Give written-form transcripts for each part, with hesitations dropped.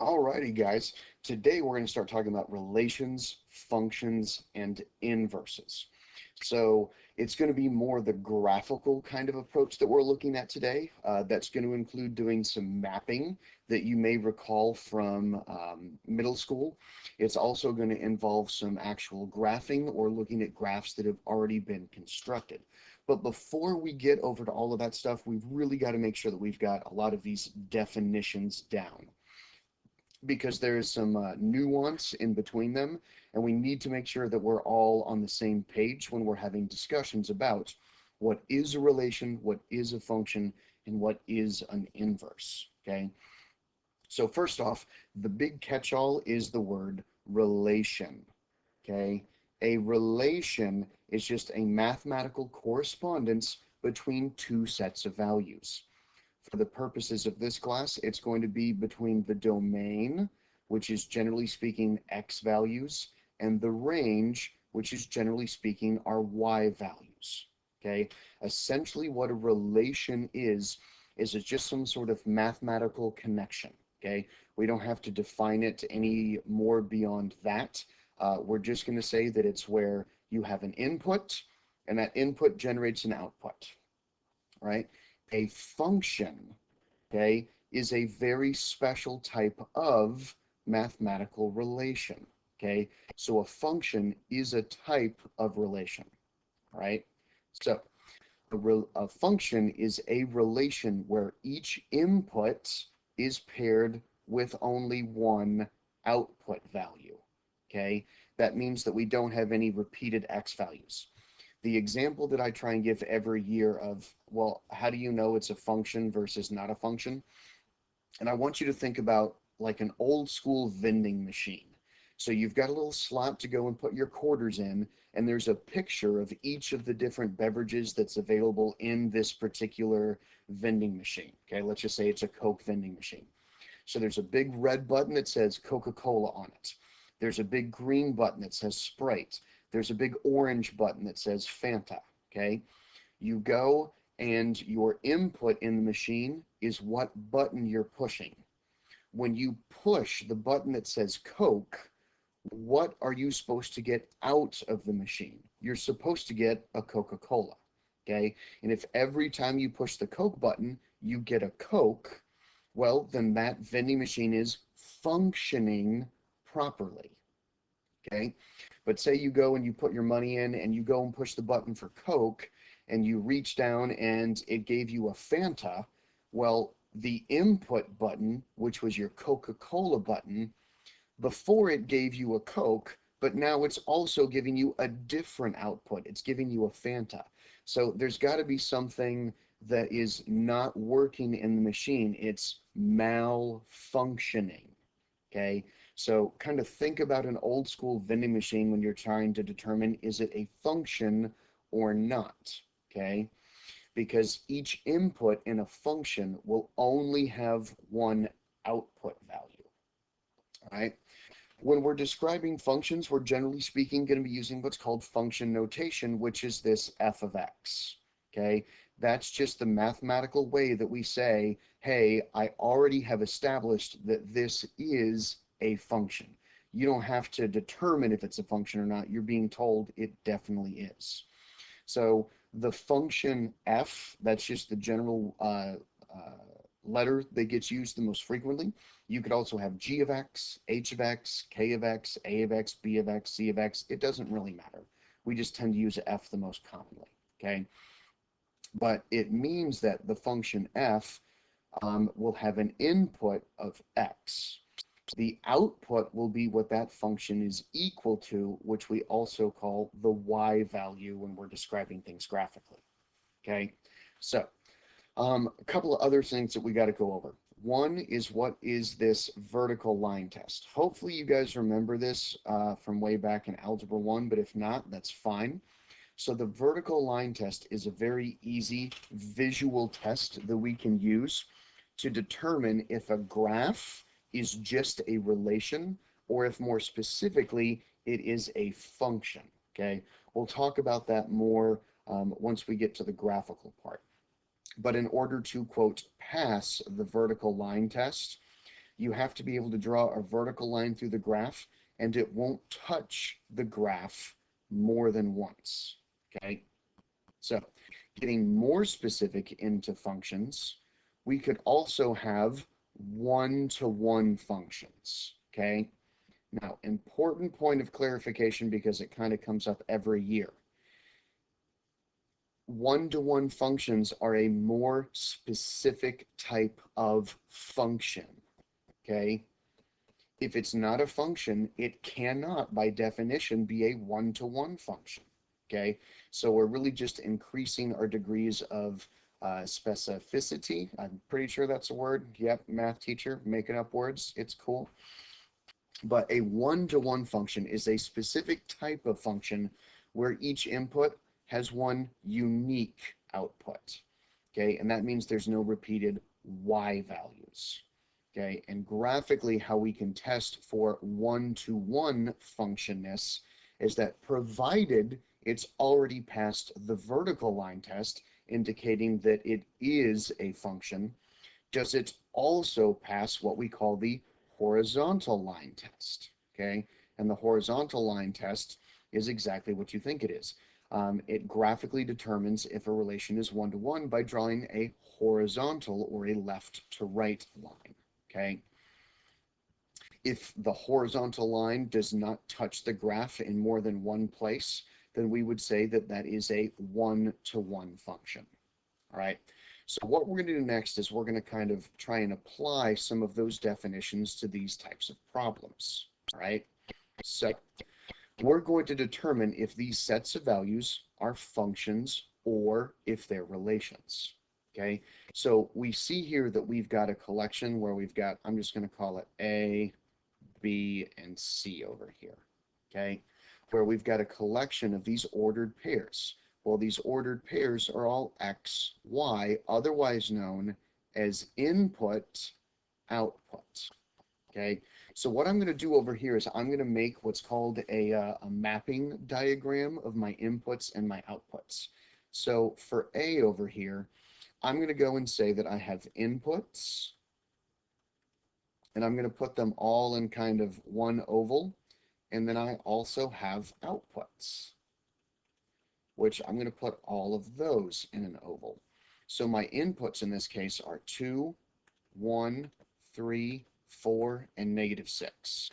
Alrighty, guys. Today we're going to start talking about relations, functions, and inverses. So it's going to be more the graphical kind of approach that we're looking at today. That's going to include doing some mapping that you may recall from middle school. It's also going to involve some actual graphing or looking at graphs that have already been constructed. But before we get over to all of that stuff, we've really got to make sure that we've got a lot of these definitions down because there is some nuance in between them, and we need to make sure that we're all on the same page when we're having discussions about what is a relation, what is a function, and what is an inverse. Okay, so first off, the big catch-all is the word relation. Okay, a relation is just a mathematical correspondence between two sets of values. For the purposes of this class, it's going to be between the domain, which is generally speaking x values, and the range, which is generally speaking our y values. Okay, essentially what a relation is it's just some sort of mathematical connection. Okay, we don't have to define it any more beyond that. We're just going to say that it's where you have an input, and that input generates an output, right? A function, okay, is a very special type of mathematical relation, okay? So a function is a type of relation, right? So a function is a relation where each input is paired with only one output value, okay? That means that we don't have any repeated x values. The example that I try and give every year of, well, how do you know it's a function versus not a function? And I want you to think about like an old school vending machine. So you've got a little slot to go and put your quarters in, and there's a picture of each of the different beverages that's available in this particular vending machine. Okay, let's just say it's a Coke vending machine. So there's a big red button that says Coca-Cola on it. There's a big green button that says Sprite. There's a big orange button that says Fanta. Okay, you go and your input in the machine is what button you're pushing. When you push the button that says Coke, what are you supposed to get out of the machine? You're supposed to get a Coca-Cola. Okay, and if every time you push the Coke button, you get a Coke, well, then that vending machine is functioning properly. Okay, but say you go and you put your money in and you go and push the button for Coke and you reach down and it gave you a Fanta. Well, the input button, which was your Coca-Cola button, before it gave you a Coke, but now it's also giving you a different output. It's giving you a Fanta. So there's got to be something that is not working in the machine. It's malfunctioning. Okay, so kind of think about an old school vending machine when you're trying to determine is it a function or not. Okay, because each input in a function will only have one output value. All right, when we're describing functions, we're generally speaking going to be using what's called function notation, which is this f of x. Okay, that's just the mathematical way that we say, hey, I already have established that this is a function. You don't have to determine if it's a function or not. You're being told it definitely is. So the function f, that's just the general letter that gets used the most frequently. You could also have g of x, h of x, k of x, a of x, b of x, c of x. It doesn't really matter. We just tend to use f the most commonly. Okay, but it means that the function f will have an input of x. The output will be what that function is equal to, which we also call the y value when we're describing things graphically. Okay, so a couple of other things that we got to go over. One is what is this vertical line test? Hopefully you guys remember this from way back in Algebra 1, but if not, that's fine. So the vertical line test is a very easy visual test that we can use to determine if a graph is just a relation or if more specifically it is a function. Okay, we'll talk about that more once we get to the graphical part. But in order to, quote, pass the vertical line test, you have to be able to draw a vertical line through the graph, and it won't touch the graph more than once. Okay, so getting more specific into functions, we could also have one-to-one functions. Okay, now important point of clarification because it kind of comes up every year. One-to-one functions are a more specific type of function. Okay, if it's not a function, it cannot, by definition, be a one-to-one function. Okay, so we're really just increasing our degrees of specificity. I'm pretty sure that's a word. Yep, math teacher, making up words. It's cool. But a one-to-one function is a specific type of function where each input has one unique output. Okay, and that means there's no repeated y values. Okay, and graphically how we can test for one-to-one functionness is that provided it's already passed the vertical line test, indicating that it is a function, does it also pass what we call the horizontal line test? Okay, and the horizontal line test is exactly what you think it is. It graphically determines if a relation is one-to-one by drawing a horizontal or a left to right line. Okay, if the horizontal line does not touch the graph in more than one place, then we would say that that is a one-to-one function. All right, so what we're going to do next is we're going to kind of try and apply some of those definitions to these types of problems. All right, so we're going to determine if these sets of values are functions or if they're relations. Okay, so we see here that we've got a collection where we've got, I'm just going to call it A, B, and C over here. Okay, where we've got a collection of these ordered pairs. Well, these ordered pairs are all X, Y, otherwise known as input, output. Okay, so what I'm going to do over here is I'm going to make what's called a mapping diagram of my inputs and my outputs. So for A over here, I'm going to go and say that I have inputs, and I'm going to put them all in kind of one oval, and then I also have outputs, which I'm going to put all of those in an oval. So my inputs in this case are 2, 1, 3, 4, and -6.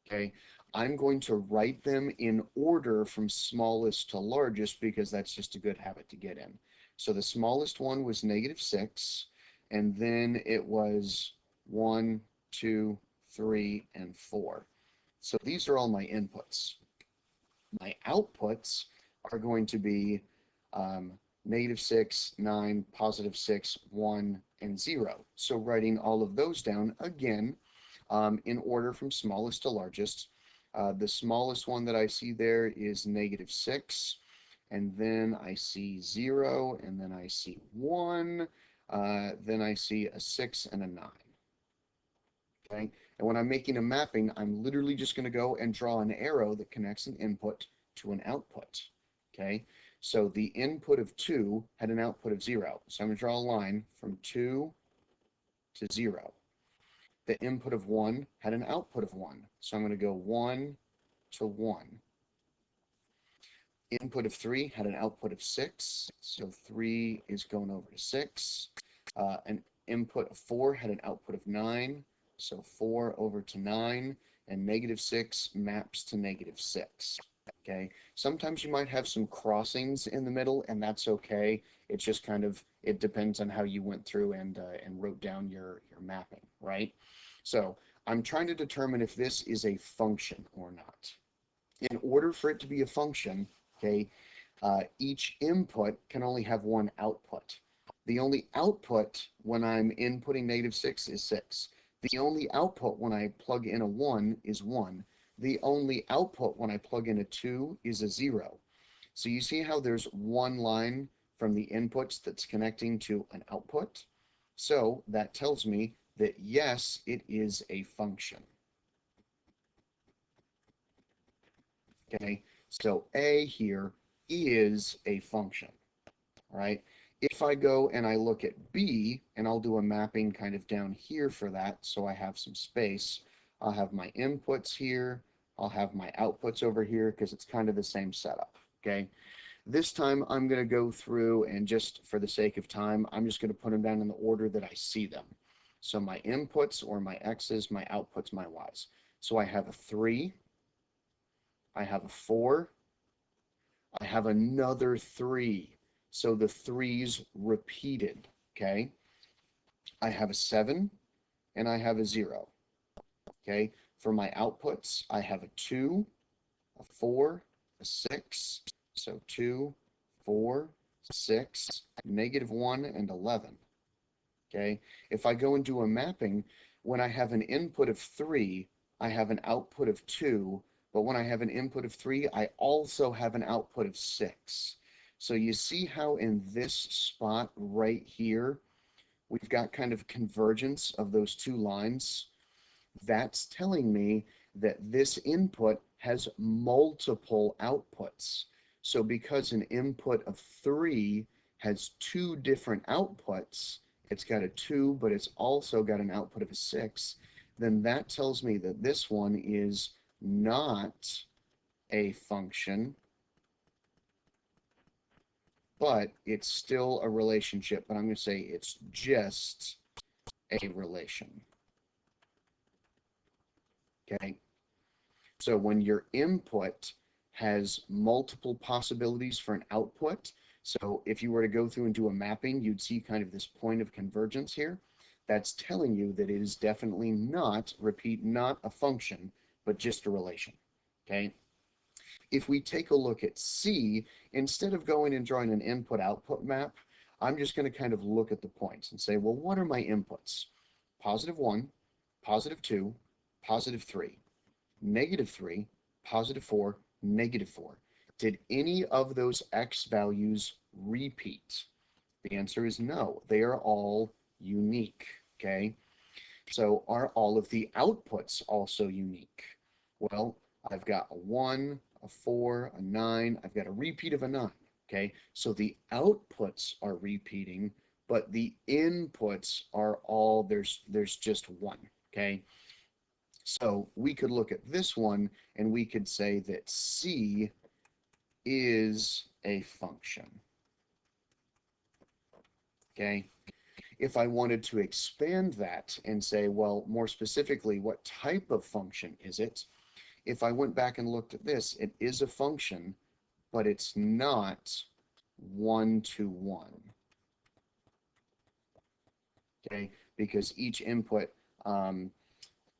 Okay, I'm going to write them in order from smallest to largest because that's just a good habit to get in. So the smallest one was -6, and then it was 1, 2, 3, and 4. So these are all my inputs. My outputs are going to be -6, 9, +6, 1, and 0. So writing all of those down again in order from smallest to largest. The smallest one that I see there is -6, and then I see 0, and then I see 1, then I see a 6 and a 9. Okay, and when I'm making a mapping, I'm literally just going to go and draw an arrow that connects an input to an output. Okay, so the input of 2 had an output of 0. So I'm going to draw a line from 2 to 0. The input of 1 had an output of 1. So I'm going to go 1 to 1. Input of 3 had an output of 6. So 3 is going over to 6. An input of 4 had an output of 9. So 4 over to 9. And -6 maps to -6. Okay, sometimes you might have some crossings in the middle, and that's okay. It's just kind of, it depends on how you went through and wrote down your mapping, right? So I'm trying to determine if this is a function or not. In order for it to be a function, okay, each input can only have one output. The only output when I'm inputting -6 is 6. The only output when I plug in a 1 is 1. The only output when I plug in a 2 is a 0. So you see how there's one line from the inputs that's connecting to an output? So that tells me that yes, it is a function. Okay, so A here is a function, all right? If I go and I look at B, and I'll do a mapping kind of down here for that, so I have some space. I'll have my inputs here. I'll have my outputs over here because it's kind of the same setup, okay? This time I'm going to go through and just for the sake of time, I'm just going to put them down in the order that I see them. So my inputs or my X's, my outputs, my Y's. So I have a 3, I have a 4, I have another 3. So the 3's repeated, okay? I have a 7 and I have a 0, okay? For my outputs, I have a 2, a 4, a 6, so 2, 4, 6, -1, and 11, okay? If I go and do a mapping, when I have an input of 3, I have an output of 2, but when I have an input of 3, I also have an output of 6. So you see how in this spot right here, we've got kind of convergence of those two lines. That's telling me that this input has multiple outputs. So because an input of 3 has two different outputs, it's got a 2, but it's also got an output of a 6, then that tells me that this one is not a function, but it's still a relationship. But I'm going to say it's just a relation. Okay. So when your input has multiple possibilities for an output, so if you were to go through and do a mapping, you'd see kind of this point of convergence here. That's telling you that it is definitely not, repeat, not a function, but just a relation. Okay. If we take a look at C, instead of going and drawing an input-output map, I'm just going to kind of look at the points and say, well, what are my inputs? +1, +2, +3, -3, +4, -4. Did any of those X values repeat? The answer is no. They are all unique, okay? So are all of the outputs also unique? Well, I've got a 1, a 4, a 9. I've got a repeat of a 9, okay? So the outputs are repeating, but the inputs are all, there's just one, okay? So we could look at this one and we could say that C is a function, okay? If I wanted to expand that and say, well, more specifically, what type of function is it? If I went back and looked at this, it is a function, but it's not one-to-one, okay? Because each input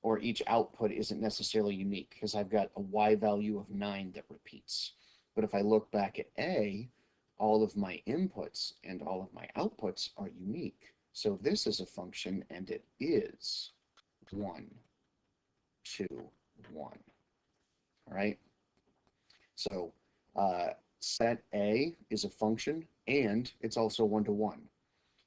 or each output isn't necessarily unique because I've got a Y value of 9 that repeats. But if I look back at A, all of my inputs and all of my outputs are unique. So this is a function and it is 1, 2, 1. All right. So set A is a function and it's also 1-to-1.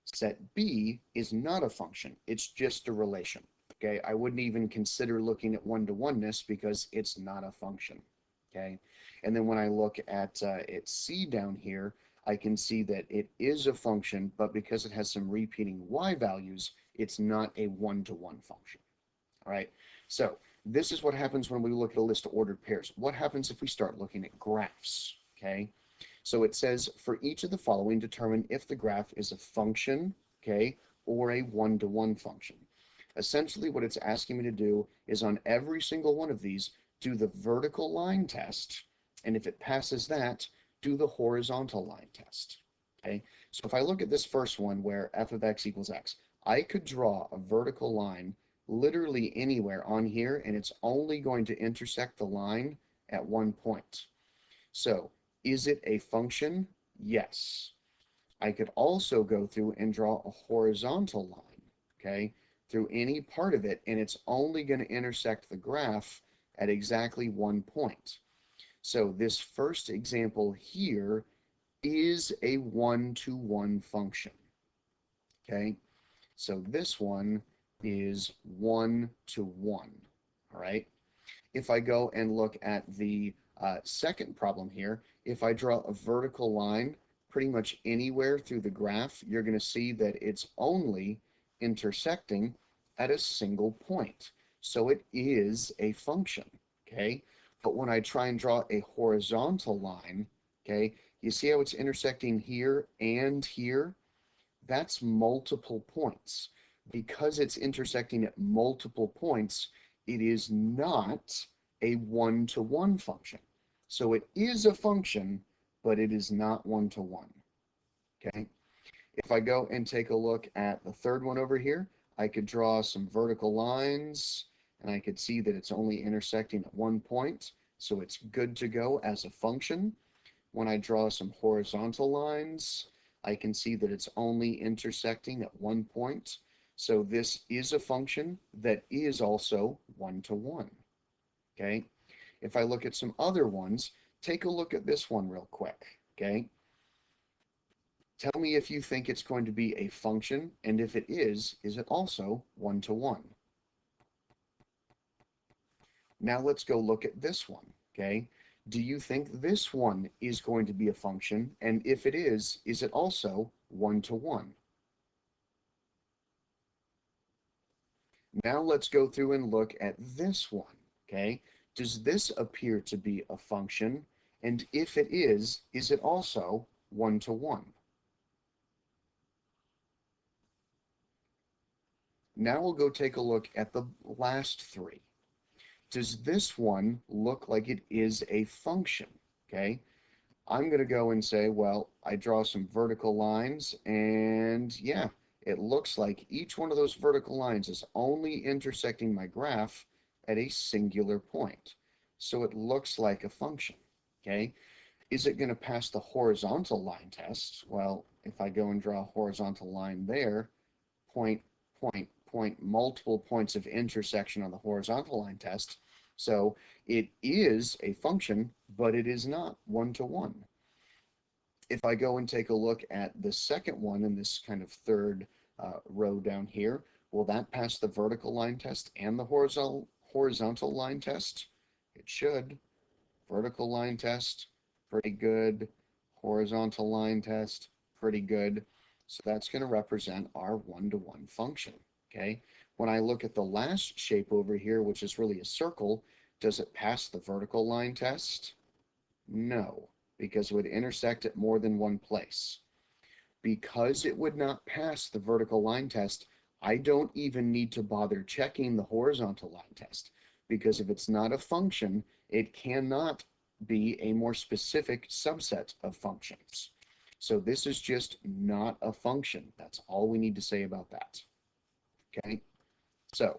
Set B is not a function. It's just a relation. Okay. I wouldn't even consider looking at one-to-oneness because it's not a function. Okay. And then when I look at C down here, I can see that it is a function, but because it has some repeating Y values, it's not a one-to-one function. All right. So this is what happens when we look at a list of ordered pairs. What happens if we start looking at graphs? Okay. So it says for each of the following, determine if the graph is a function, okay, or a one-to-one function. Essentially, what it's asking me to do is on every single one of these, do the vertical line test, and if it passes that, do the horizontal line test. Okay. So if I look at this first one where f of x equals x, I could draw a vertical line literally anywhere on here, and it's only going to intersect the line at one point. So is it a function? Yes. I could also go through and draw a horizontal line, okay, through any part of it, and it's only going to intersect the graph at exactly one point. So this first example here is a one-to-one function, okay? So this one is 1-to-1, all right? If I go and look at the second problem here, if I draw a vertical line pretty much anywhere through the graph, you're going to see that it's only intersecting at a single point. So it is a function, okay? But when I try and draw a horizontal line, okay, you see how it's intersecting here and here? That's multiple points. Because it's intersecting at multiple points, it is not a one-to-one function. So it is a function, but it is not one-to-one, okay? If I go and take a look at the third one over here, I could draw some vertical lines, and I could see that it's only intersecting at one point, so it's good to go as a function. When I draw some horizontal lines, I can see that it's only intersecting at one point. So this is a function that is also one-to-one, okay? If I look at some other ones, take a look at this one real quick, okay? Tell me if you think it's going to be a function, and if it is it also one-to-one? Now let's go look at this one, okay? Do you think this one is going to be a function? And if it is it also one-to-one? Now let's go through and look at this one, okay? Does this appear to be a function? And if it is it also one-to-one? Now we'll go take a look at the last three. Does this one look like it is a function? Okay, I'm going to go and say, well, I draw some vertical lines, and yeah, it looks like each one of those vertical lines is only intersecting my graph at a singular point. So it looks like a function. Okay, is it going to pass the horizontal line test? Well, if I go and draw a horizontal line there, point, point, point, multiple points of intersection on the horizontal line test. So it is a function, but it is not one-to-one. If I go and take a look at the second one in this kind of third row down here, will that pass the vertical line test and the horizontal line test? It should. Vertical line test, pretty good. Horizontal line test, pretty good. So that's going to represent our one-to-one function, okay? When I look at the last shape over here, which is really a circle, does it pass the vertical line test? No, because it would intersect at more than one place. Because it would not pass the vertical line test, I don't even need to bother checking the horizontal line test, because if it's not a function, it cannot be a more specific subset of functions. So this is just not a function. That's all we need to say about that. Okay, so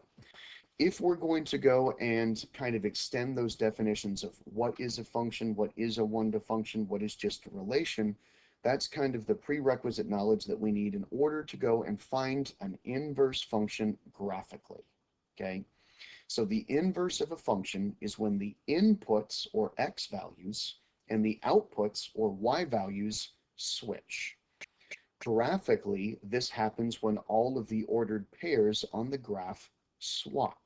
if we're going to go and kind of extend those definitions of what is a function, what is a one-to function, what is just a relation, that's kind of the prerequisite knowledge that we need in order to go and find an inverse function graphically, okay? So the inverse of a function is when the inputs, or x values, and the outputs, or y values, switch. Graphically, this happens when all of the ordered pairs on the graph swap.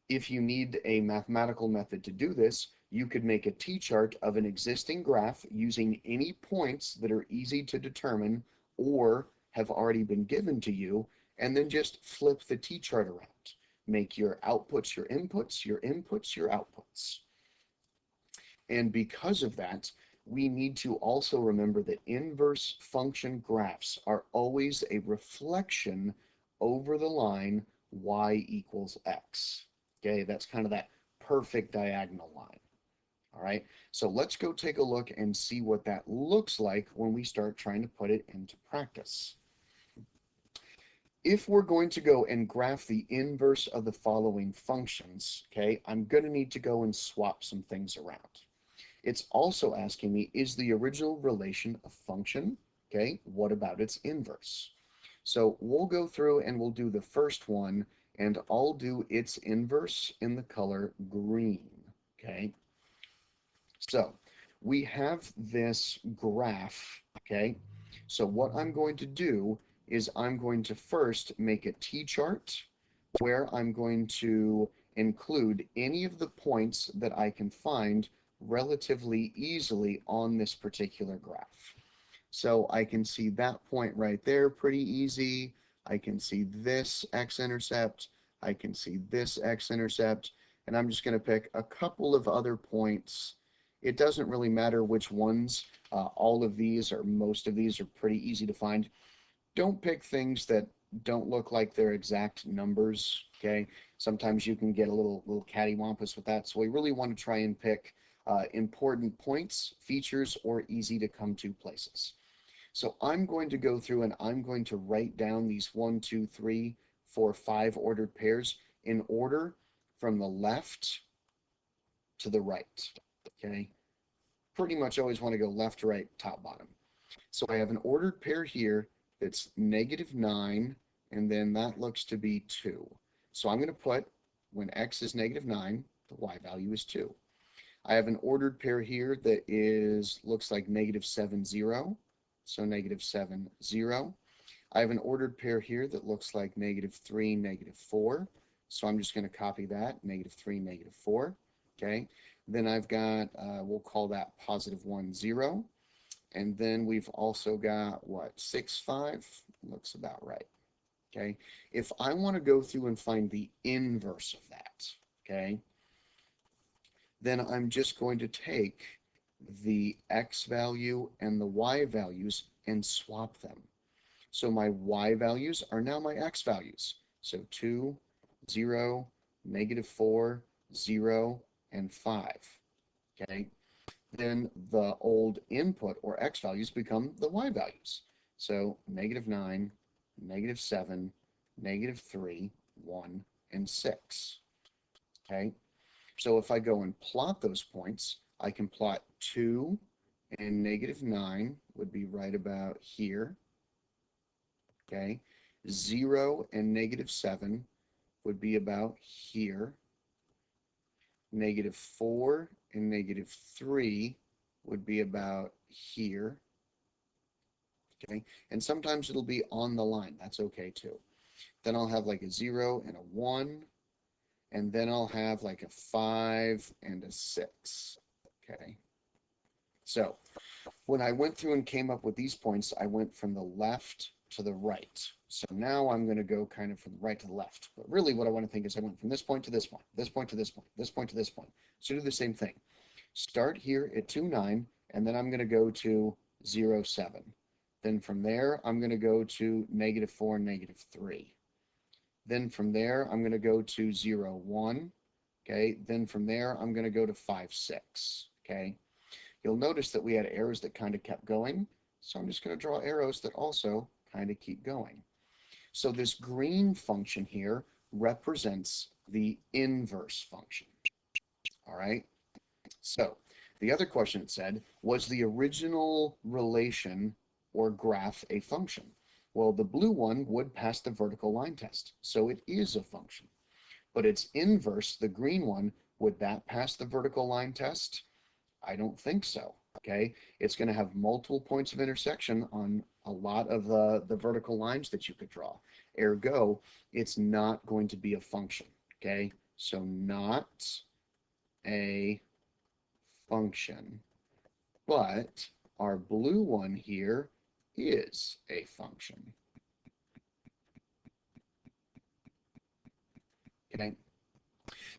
If you need a mathematical method to do this, you could make a t-chart of an existing graph using any points that are easy to determine or have already been given to you, and then just flip the t-chart around. Make your outputs your inputs, your inputs your outputs. And because of that, we need to also remember that inverse function graphs are always a reflection over the line y equals x. Okay, that's kind of that perfect diagonal line. All right, so let's go take a look and see what that looks like when we start trying to put it into practice. If we're going to go and graph the inverse of the following functions, okay, I'm going to need to go and swap some things around. It's also asking me, is the original relation a function? Okay, what about its inverse? So we'll go through and we'll do the first one, and I'll do its inverse in the color green, okay? So we have this graph, okay? So what I'm going to do is I'm going to first make a t-chart where I'm going to include any of the points that I can find relatively easily on this particular graph. So I can see that point right there pretty easy. I can see this x-intercept. I can see this x-intercept. And I'm just going to pick a couple of other points. It doesn't really matter which ones. All of these or most of these are pretty easy to find. Don't pick things that don't look like they're exact numbers, okay? Sometimes you can get a little cattywampus with that. So we really want to try and pick important points, features, or easy to come to places. So I'm going to go through and I'm going to write down these 1, 2, 3, 4, 5 ordered pairs in order from the left to the right, okay? Pretty much always want to go left, right, top, bottom. So I have an ordered pair here that's -9, and then that looks to be 2. So I'm going to put, when x is -9, the y value is 2. I have an ordered pair here that looks like -7, 0. So -7, 0. I have an ordered pair here that looks like -3, -4. So I'm just going to copy that, -3, -4. Okay. Then I've got, we'll call that +1, 0. And then we've also got what, 6, 5? Looks about right. Okay. If I want to go through and find the inverse of that, okay, then I'm just going to take the x value and the y values and swap them. So my y values are now my x values. So 2, 0, -4, 0, and 5. Okay. Then the old input or x values become the y values. So -9, -7, -3, 1, and 6. Okay. So if I go and plot those points, I can plot 2 and -9 would be right about here. Okay. 0 and -7 would be about here. -4 and -3 would be about here. Okay. And sometimes it'll be on the line. That's okay too. Then I'll have like a 0 and a 1. And then I'll have like a 5 and a 6. Okay. So when I went through and came up with these points, I went from the left to the right. So now I'm going to go kind of from the right to the left. But really what I want to think is I went from this point to this point, this point to this point, this point to this point. So do the same thing. Start here at 2, 9, and then I'm going to go to 0, 7. Then from there, I'm going to go to -4, -3. Then from there, I'm going to go to 0, 1. Okay. Then from there, I'm going to go to 5, 6. Okay. You'll notice that we had arrows that kind of kept going. So I'm just going to draw arrows that also kind of keep going. So this green function here represents the inverse function. All right. So the other question it said, was the original relation or graph a function? Well, the blue one would pass the vertical line test, so it is a function. But its inverse, the green one, would that pass the vertical line test? I don't think so. Okay, it's going to have multiple points of intersection on a lot of the vertical lines that you could draw. Ergo, it's not going to be a function. Okay, so not a function, but our blue one here is a function. Okay.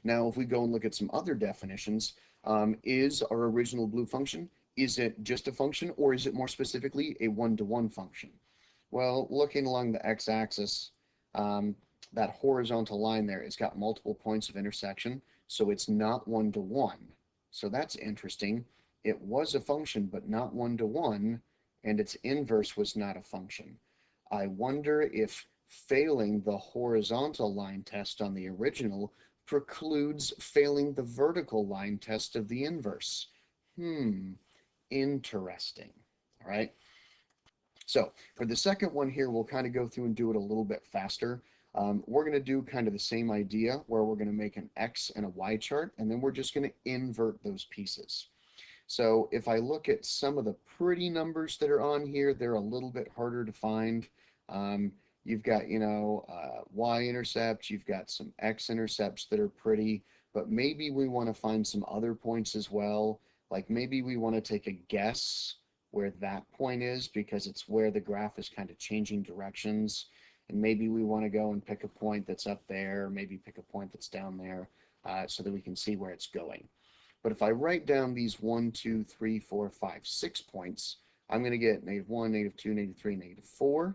Now, if we go and look at some other definitions, is our original blue function, is it just a function, or is it more specifically a one-to-one function? Well, looking along the x-axis, that horizontal line there, it's got multiple points of intersection, so it's not one-to-one. So that's interesting. It was a function, but not one-to-one, and its inverse was not a function. I wonder if failing the horizontal line test on the original precludes failing the vertical line test of the inverse. Interesting. All right. So for the second one here, we'll kind of go through and do it a little bit faster. We're going to do kind of the same idea where we're going to make an X and a Y chart, and then we're just going to invert those pieces. So if I look at some of the pretty numbers that are on here, they're a little bit harder to find. You've got, y-intercepts, you've got some x-intercepts that are pretty, but maybe we want to find some other points as well. Like maybe we want to take a guess where that point is because it's where the graph is kind of changing directions. And maybe we want to go and pick a point that's up there, maybe pick a point that's down there, so that we can see where it's going. But if I write down these 1, 2, 3, 4, 5, 6 points, I'm going to get -1, -2, -3, -4,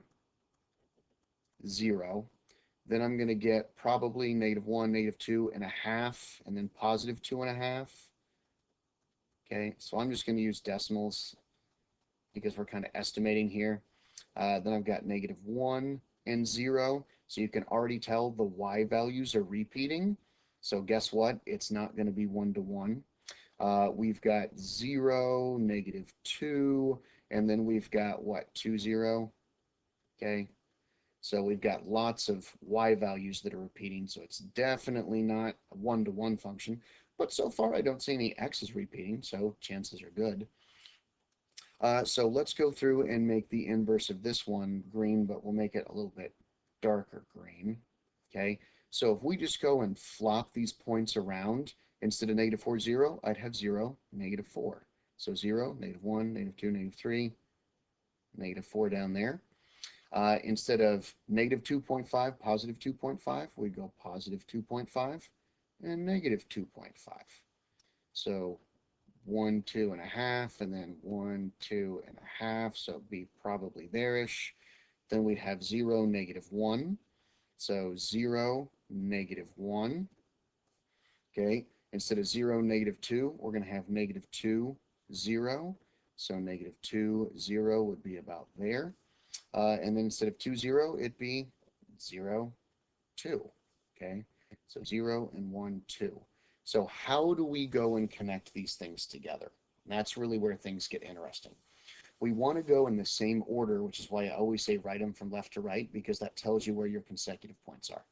0. Then I'm going to get probably -1, -2.5, and then +2.5. Okay, so I'm just going to use decimals because we're kind of estimating here. Then I've got -1 and 0. So you can already tell the y values are repeating. So guess what? It's not going to be 1 to 1. We've got 0, -2, and then we've got what? 2, 0. Okay, so we've got lots of y values that are repeating. So it's definitely not a 1 to 1 function. But so far I don't see any x's repeating, so chances are good. So let's go through and make the inverse of this one green, but we'll make it a little bit darker green. Okay, so if we just go and flop these points around, instead of -4, 0, I'd have 0, -4. So 0, -1, -2, -3, -4 down there. Instead of -2.5, +2.5, we go +2.5 and -2.5. So 1, 2.5, and then 1, 2.5, so it'd be probably there-ish. Then we'd have 0, -1, so 0, -1. Okay, instead of 0, -2, we're going to have -2, 0, so -2, 0 would be about there. And then instead of 2, 0, it'd be 0, 2. Okay, so 0 and 1, 2. So how do we go and connect these things together? And that's really where things get interesting. We want to go in the same order, which is why I always say write them from left to right, because that tells you where your consecutive points are.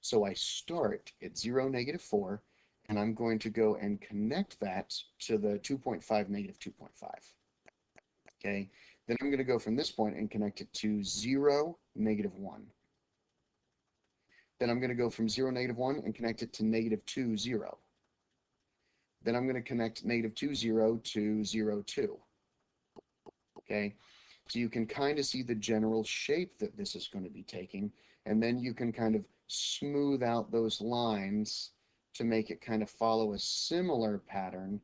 So I start at 0, -4, and I'm going to go and connect that to the 2.5, -2.5. Okay, then I'm going to go from this point and connect it to 0, -1. Then I'm going to go from 0, -1 and connect it to -2, 0. Then I'm going to connect -2, 0 to 0, 2. Okay, so you can kind of see the general shape that this is going to be taking, and then you can kind of smooth out those lines to make it kind of follow a similar pattern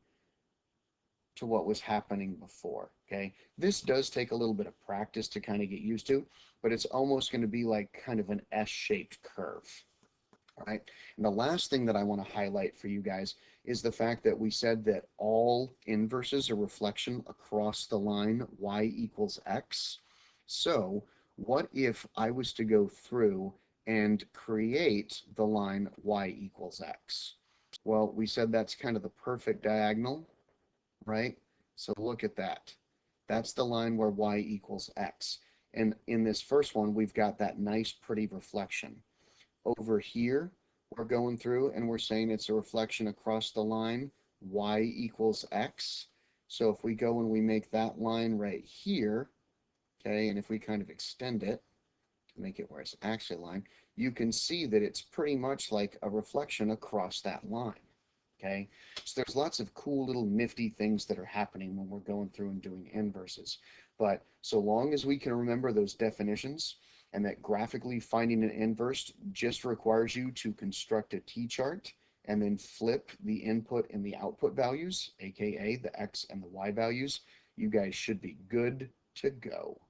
to what was happening before. Okay, this does take a little bit of practice to kind of get used to, but it's almost going to be like kind of an S-shaped curve. All right, and the last thing that I want to highlight for you guys is the fact that we said that all inverses are reflection across the line y equals x. So what if I was to go through and create the line y equals x? Well, we said that's kind of the perfect diagonal, right? So look at that. That's the line where y equals x. And in this first one, we've got that nice, pretty reflection. Over here, we're going through and we're saying it's a reflection across the line y equals x. So if we go and we make that line right here, okay, and if we kind of extend it to make it where it's actually a line, you can see that it's pretty much like a reflection across that line. Okay, so there's lots of cool little nifty things that are happening when we're going through and doing inverses. But so long as we can remember those definitions, and that graphically finding an inverse just requires you to construct a t-chart and then flip the input and the output values, aka the x and the y values, you guys should be good to go.